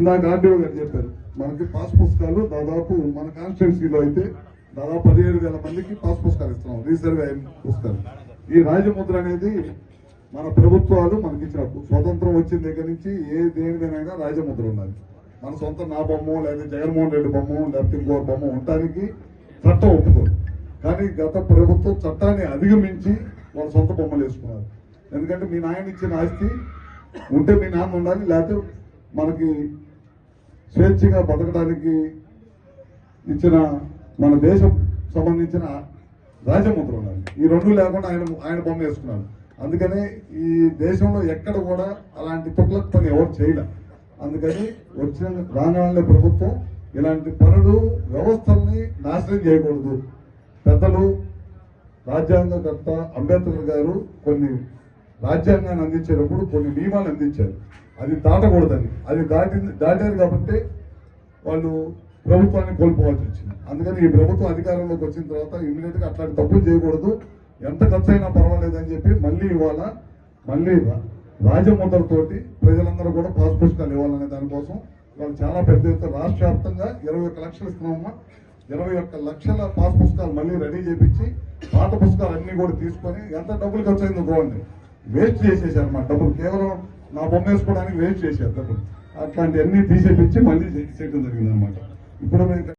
ఇందాక ఆర్డీఓ గారు చెప్పారు, మనకి పాస్ పుస్తకాలు దాదాపు మన కాన్స్టిట్యున్సీలో అయితే దాదాపు 17,000 మందికి పాస్ పుస్తకాలు ఇస్తున్నాం, రీసర్వే అయిన పుస్తకాలు. ఈ రాజముద్ర అనేది మన ప్రభుత్వాలు మనకిచ్చిన స్వతంత్రం వచ్చిన దగ్గర నుంచి దేనికైనా రాజముద్ర ఉన్నది. మన సొంత నా బొమ్మ లేదా జగన్మోహన్ రెడ్డి బొమ్మ లేకపోతే ఇంకో బొమ్మ ఉండటానికి చట్టం ఒప్పుకోరు. కానీ గత ప్రభుత్వం చట్టాన్ని అధిగమించి వాళ్ళ సొంత బొమ్మలు వేసుకున్నారు. ఎందుకంటే మీ నాయన ఇచ్చిన ఆస్తి ఉంటే మీ నాన్న ఉండాలి, లేకపోతే మనకి స్వేచ్ఛగా బతకడానికి ఇచ్చిన మన దేశం సంబంధించిన రాజముద్ర ఉండాలి. ఈ రెండు లేకుండా ఆయన బొమ్మ వేసుకున్నారు. అందుకనే ఈ దేశంలో ఎక్కడ కూడా అలాంటి తుట్లక్ పని ఎవరు చేయలే. అందుకని వచ్చిన రాగానే ప్రభుత్వం ఇలాంటి పనులు వ్యవస్థల్ని నాశనం చేయకూడదు. పెద్దలు రాజ్యాంగకర్త అంబేద్కర్ గారు కొన్ని రాజ్యాంగాన్ని అందించేటప్పుడు కొన్ని నియమాలు అందించారు, అది దాటకూడదని. అది దాటారు కాబట్టి వాళ్ళు ప్రభుత్వాన్ని కోల్పోవాల్సి వచ్చింది. అందుకని ఈ ప్రభుత్వం అధికారంలోకి వచ్చిన తర్వాత ఇమీడియట్ గా అట్లాంటి తప్పులు చేయకూడదు, ఎంత ఖర్చు అయినా పర్వాలేదని చెప్పి మళ్ళీ రాజముద్రతోటి ప్రజలందరూ కూడా పాస్ పుస్తకాలు ఇవ్వాలనే దానికోసం వాళ్ళు చాలా పెద్ద ఎత్తున రాష్ట్ర వ్యాప్తంగా 21 లక్షలు ఇస్తున్నామమ్మా. 21 లక్షల పాస్ పుస్తకాలు మళ్ళీ రెడీ చేపించి పాత పుస్తకాలు అన్ని కూడా తీసుకొని ఎంత డబ్బులు ఖర్చు అయిందో చూడండి, వేస్ట్ చేసేసారు అన్నమాట. డబ్బులు కేవలం నా బొమ్మ వేసుకోవడానికి వేస్ట్ చేశారు డబ్బులు. అట్లాంటివన్నీ తీసేపించి మళ్ళీ చేయడం జరిగింది అనమాట. ఇప్పుడు